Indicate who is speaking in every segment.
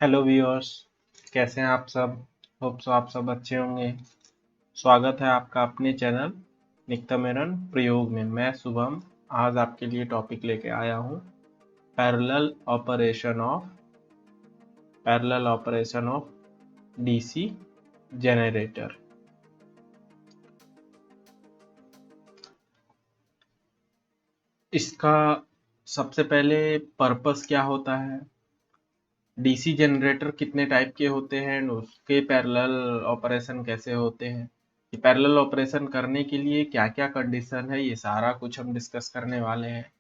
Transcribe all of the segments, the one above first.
Speaker 1: Hello viewers, कैसे हैं आप सब। होप सो आप सब अच्छे होंगे। स्वागत है आपका अपने चैनल नित्यमेरन प्रयोग में। मैं शुभम आज आपके लिए टॉपिक लेके आया हूँ parallel operation of DC generator. इसका सबसे पहले पर्पस क्या होता है, डीसी जनरेटर कितने टाइप के होते हैं, उसके पैरेलल ऑपरेशन कैसे होते हैं, ये पैरेलल ऑपरेशन करने के लिए क्या क्या कंडीशन है, ये सारा कुछ हम डिस्कस करने वाले हैं।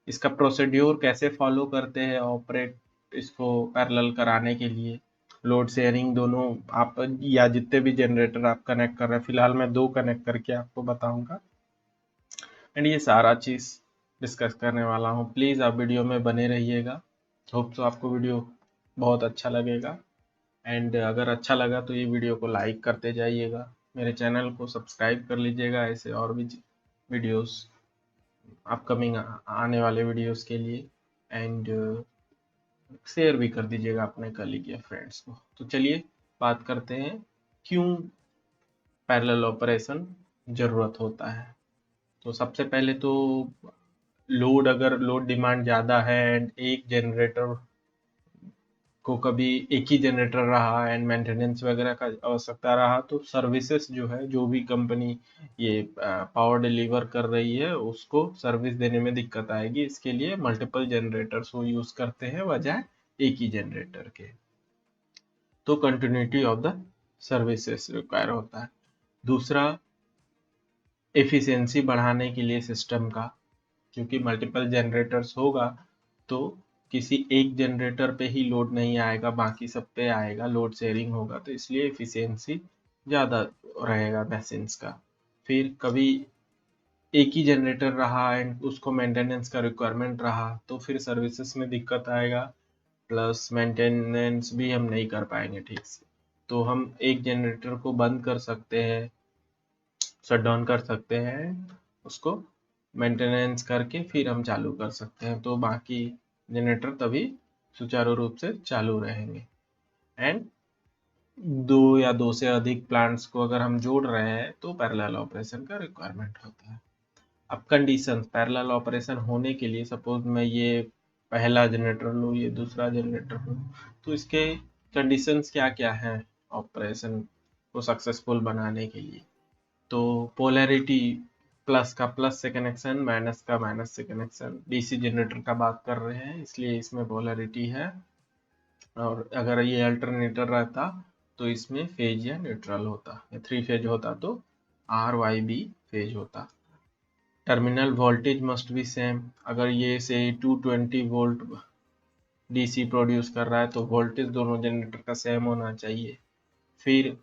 Speaker 1: इसका प्रोसीड्योर कैसे फॉलो करते हैं ऑपरेट इसको पैरेलल कराने के लिए, लोड शेयरिंग दोनों आप या जितने भी जनरेटर आप कनेक्ट कर रहे हैं, फिलहाल मैं 2 कनेक्ट करके आपको बताऊंगा एंड ये सारा चीज़ डिस्कस करने वाला हूँ। प्लीज़ आप वीडियो में बने रहिएगा। होप सो आपको वीडियो बहुत अच्छा लगेगा एंड अगर अच्छा लगा तो ये वीडियो को लाइक करते जाइएगा, मेरे चैनल को सब्सक्राइब कर लीजिएगा ऐसे और भी वीडियोस अपकमिंग आने वाले वीडियोस के लिए एंड शेयर भी कर दीजिएगा अपने कलीग या फ्रेंड्स को। तो चलिए बात करते हैं क्यों पैरेलल ऑपरेशन ज़रूरत होता है। तो सबसे पहले तो अगर लोड डिमांड ज़्यादा है एंड एक जनरेटर को कभी एक ही जनरेटर रहा एंड मेंटेनेंस वगैरह का आवश्यकता रहा तो सर्विसेज जो है, जो भी कंपनी ये पावर डिलीवर कर रही है उसको सर्विस देने में दिक्कत आएगी। इसके लिए मल्टीपल जनरेटर्स वो यूज करते हैं बजाय एक ही जनरेटर के। तो continuity of the services require होता है। दूसरा, एफिशिएंसी बढ़ाने के लिए सिस्टम का, क्योंकि मल्टीपल जनरेटर्स होगा तो किसी एक जनरेटर पे ही लोड नहीं आएगा, बाकी सब पे आएगा, लोड शेयरिंग होगा, तो इसलिए एफिशिएंसी ज़्यादा रहेगा मशीन्स का। फिर कभी एक ही जनरेटर रहा एंड उसको मेंटेनेंस का रिक्वायरमेंट रहा तो फिर सर्विसेज में दिक्कत आएगा, प्लस मेंटेनेंस भी हम नहीं कर पाएंगे ठीक से। तो हम एक जनरेटर को बंद कर सकते हैं, शट डाउन कर सकते हैं, उसको मेंटेनेंस करके फिर हम चालू कर सकते हैं, तो बाकी जनरेटर तभी सुचारू रूप से चालू रहेंगे। एंड 2 से अधिक प्लांट्स को अगर हम जोड़ रहे हैं तो पैरेलल ऑपरेशन का रिक्वायरमेंट होता है। अब कंडीशन पैरेलल ऑपरेशन होने के लिए, सपोज मैं ये पहला जनरेटर लूँ, ये दूसरा जनरेटर लूँ, तो इसके कंडीशंस क्या क्या हैं ऑपरेशन को सक्सेसफुल बनाने के लिए। तो पोलैरिटी, प्लस का प्लस से कनेक्शन, माइनस का माइनस से कनेक्शन। डीसी जनरेटर का बात कर रहे हैं इसलिए इसमें पोलैरिटी है, और अगर ये अल्टरनेटर रहता तो इसमें फेज या न्यूट्रल होता, या 3 फेज होता तो RYB फेज होता। Terminal voltage must be same, अगर ये से 220 वोल्ट डीसी प्रोड्यूस कर रहा है तो वोल्टेज दोनों जनरेटर का सेम होना चाहिए। फिर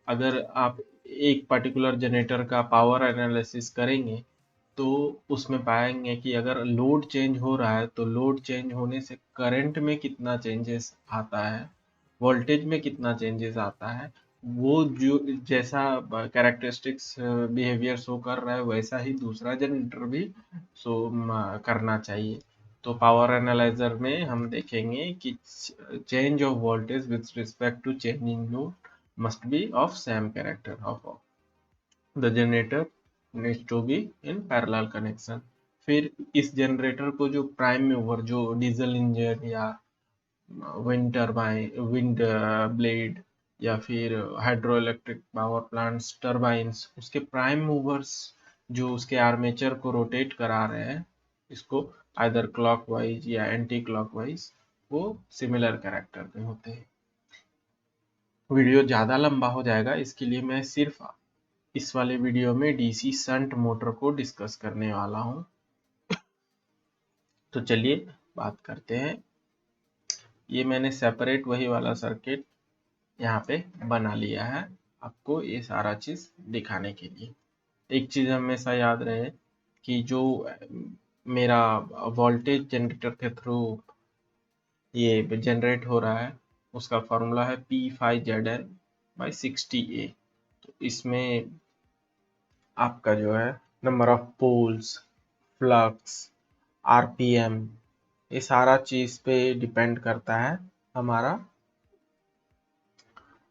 Speaker 1: अगर आप एक पर्टिकुलर जनरेटर का पावर एनालिसिस करेंगे तो उसमें पाएंगे कि अगर लोड चेंज हो रहा है तो लोड चेंज होने से करंट में कितना चेंजेस आता है, वोल्टेज में कितना चेंजेस आता है, वो जो जैसा कैरेक्टरिस्टिक्स बिहेवियर शो कर रहा है वैसा ही दूसरा जनरेटर भी शो करना चाहिए। तो पावर एनालाइजर में हम देखेंगे कि change of voltage with respect to change in load must be of same character of the generator needs to be in parallel connection। फिर इस जनरेटर को जो प्राइम मूवर, जो डीजल इंजन या विंड टरबाइन, विंड ब्लेड या फिर hydro electric power plants turbines, उसके prime movers जो उसके आर्मेचर को रोटेट करा रहे हैं, इसको आइदर क्लॉकवाइज या एंटी क्लॉकवाइज, वो सिमिलर कैरेक्टर के होते हैं। वीडियो ज़्यादा लंबा हो जाएगा, इसके लिए मैं सिर्फ इस वाले वीडियो में डीसी शंट मोटर को डिस्कस करने वाला हूं। तो चलिए बात करते हैं। ये मैंने सेपरेट वही वाला सर्किट यहाँ पे बना लिया है आपको ये सारा चीज़ दिखाने के लिए। एक चीज़ हमेशा याद रहे कि जो मेरा वोल्टेज जनरेटर के थ्रू ये जनरेट हो रहा है उसका फॉर्मूला है P5ZN/60A। तो इसमें आपका जो है number of poles, flux, RPM, ये सारा चीज़ पे डिपेंड करता है हमारा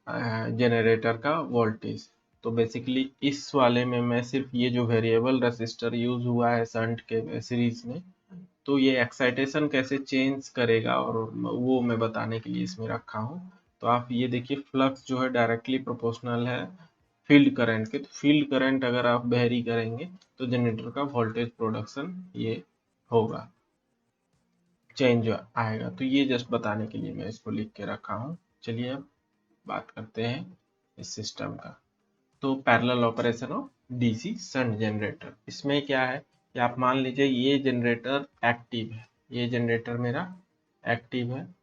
Speaker 1: जनरेटर का वोल्टेज। तो बेसिकली इस वाले में मैं सिर्फ ये जो वेरिएबल रेसिस्टर यूज हुआ है शंट के सीरीज में, तो ये एक्साइटेशन कैसे चेंज करेगा और वो मैं बताने के लिए इसमें रखा हूँ। तो आप ये देखिए फ्लक्स जो है डायरेक्टली प्रोपोर्शनल है फील्ड करंट के। तो फील्ड करंट अगर आप वेरी करेंगे तो जनरेटर का वोल्टेज प्रोडक्शन ये होगा, चेंज आएगा। तो ये जस्ट बताने के लिए मैं इसको लिख के रखा हूँ। चलिए अब बात करते हैं इस सिस्टम का। तो parallel operation of DC shunt generator, इसमें क्या है कि आप मान लीजिए ये जनरेटर एक्टिव है, ये जनरेटर मेरा एक्टिव है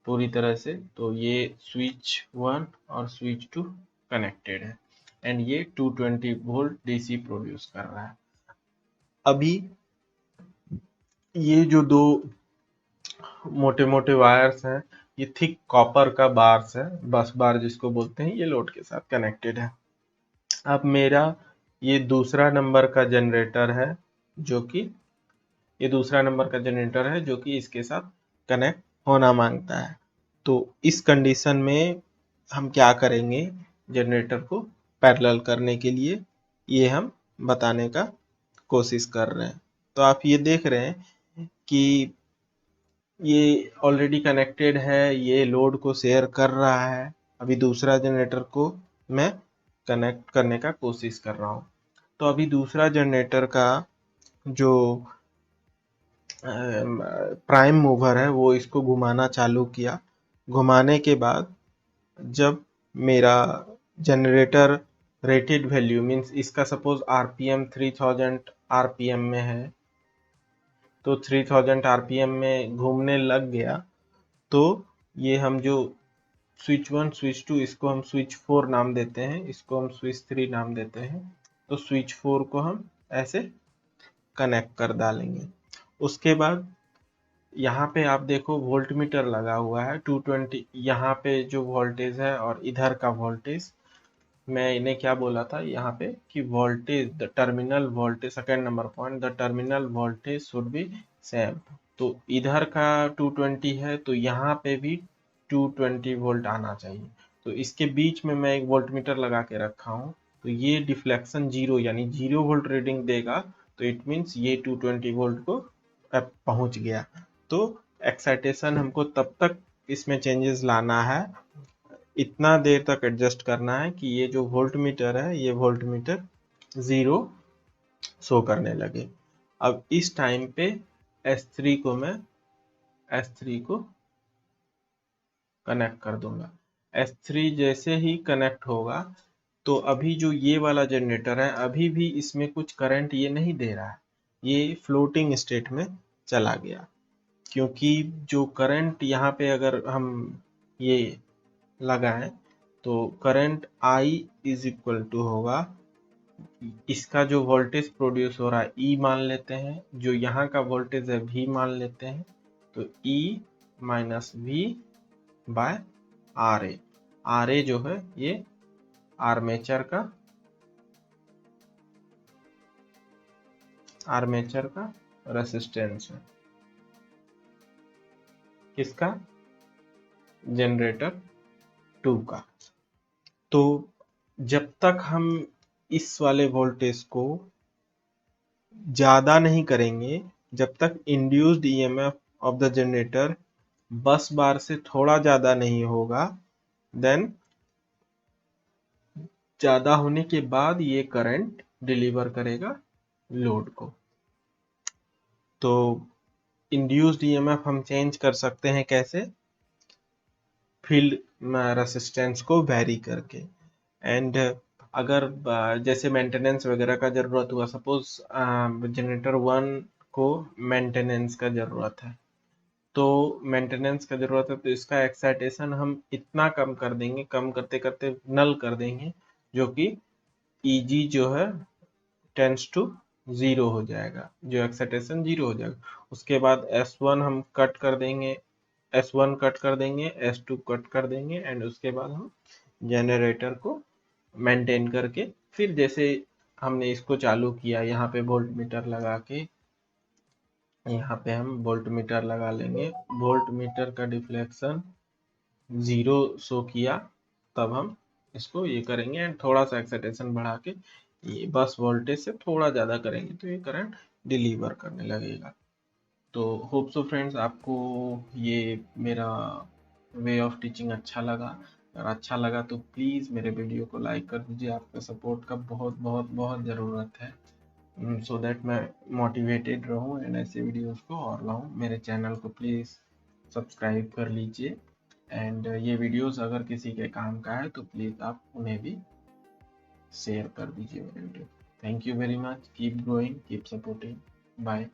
Speaker 1: पूरी तरह से। तो ये स्विच 1 और स्विच 2 कनेक्टेड है एंड ये 220 वोल्ट डीसी प्रोड्यूस कर रहा है। अभी ये जो दो मोटे मोटे वायर्स हैं, ये थिक कॉपर का बार्स है, बस बार जिसको बोलते हैं, ये लोड के साथ कनेक्टेड है। अब मेरा ये दूसरा नंबर का जनरेटर है जो कि इसके साथ कनेक्ट होना मांगता है। तो इस कंडीशन में हम क्या करेंगे, जनरेटर को पैरेलल करने के लिए ये हम बताने का कोशिश कर रहे हैं। तो आप ये देख रहे हैं कि ये ऑलरेडी कनेक्टेड है, ये लोड को शेयर कर रहा है। अभी दूसरा जनरेटर को मैं कनेक्ट करने का कोशिश कर रहा हूँ। तो अभी दूसरा जनरेटर का जो प्राइम मूवर है वो इसको घुमाना चालू किया। घुमाने के बाद जब मेरा जनरेटर रेटेड वैल्यू मीन्स इसका सपोज आरपीएम 3000 आरपीएम में है, तो 3000 आरपीएम में घूमने लग गया, तो ये हम जो स्विच 1 स्विच 2 इसको हम स्विच 4 नाम देते हैं, इसको हम स्विच 3 नाम देते हैं। तो स्विच 4 को हम ऐसे कनेक्ट कर डालेंगे। उसके बाद यहाँ पे आप देखो वोल्ट मीटर लगा हुआ है 220, यहाँ पे जो वोल्टेज है और इधर का वोल्टेज, मैं इन्हें क्या बोला था यहाँ पे कि voltage the terminal voltage, second number point, the terminal voltage should be same. तो इधर का 220 है तो यहाँ पे भी 220 वोल्ट आना चाहिए। तो इसके बीच में मैं एक वोल्ट मीटर लगा के रखा हूँ। तो ये डिफ्लेक्शन जीरो यानी 0 वोल्ट रीडिंग देगा। तो इट मीन्स ये 220 वोल्ट को अब पहुंच गया। तो एक्साइटेशन हमको तब तक इसमें चेंजेस लाना है, इतना देर तक एडजस्ट करना है कि ये जो वोल्ट मीटर है ये वोल्ट मीटर 0 शो करने लगे। अब इस टाइम पे S3 को मैं S3 को कनेक्ट कर दूंगा। S3 जैसे ही कनेक्ट होगा तो अभी जो ये वाला जनरेटर है अभी भी इसमें कुछ करंट ये नहीं दे रहा है, ये फ्लोटिंग स्टेट में चला गया। क्योंकि जो करंट यहाँ पे अगर हम ये लगाएं तो current I is equal to होगा, इसका जो वोल्टेज प्रोड्यूस हो रहा है E मान लेते हैं, जो यहाँ का वोल्टेज है V मान लेते हैं। तो E minus V by RA। RA जो है ये आर्मेचर का रेसिस्टेंस है, किसका, जनरेटर 2 का। तो जब तक हम इस वाले वोल्टेज को ज्यादा नहीं करेंगे, जब तक induced EMF of the generator बस बार से थोड़ा ज्यादा नहीं होगा, देन ज्यादा होने के बाद ये करंट डिलीवर करेगा लोड को। तो इंड्यूस्ड ईएमएफ हम चेंज कर सकते हैं कैसे, फील्ड रेसिस्टेंस को वेरी करके। एंड अगर जैसे मेंटेनेंस वगैरह का जरूरत हुआ, सपोज जनरेटर 1 को मेंटेनेंस का जरूरत है, तो मेंटेनेंस का जरूरत है तो इसका एक्साइटेशन हम इतना कम कर देंगे, कम करते करते नल कर देंगे, जो कि Eg जो है टेंस टू 0 हो जाएगा, जो एक्साइटेशन 0 हो जाएगा। उसके बाद S1 हम कट कर देंगे, S1 कट कर देंगे, S2 कट कर देंगे एंड उसके बाद हम जनरेटर को मेंटेन करके फिर जैसे हमने इसको चालू किया, यहाँ पे वोल्ट मीटर लगा के, यहाँ पे हम वोल्ट मीटर लगा लेंगे। वोल्ट मीटर का डिफ्लेक्शन 0 शो किया तब हम इसको ये करेंगे एंड थोड़ा सा एक्साइटेशन बढ़ा के ये बस वोल्टेज से थोड़ा ज़्यादा करेंगे तो ये करंट डिलीवर करने लगेगा। तो होप सो फ्रेंड्स आपको ये मेरा वे ऑफ टीचिंग अच्छा लगा। अगर अच्छा लगा तो प्लीज़ मेरे वीडियो को लाइक कर दीजिए, आपका सपोर्ट का बहुत बहुत बहुत ज़रूरत है, सो दैट मैं मोटिवेटेड रहूँ एंड ऐसे वीडियोस को और लाऊं। मेरे चैनल को प्लीज़ सब्सक्राइब कर लीजिए एंड ये वीडियोस अगर किसी के काम का है तो प्लीज़ आप उन्हें भी शेयर कर दीजिए मेरे video. Thank you very much, keep growing, keep supporting, bye.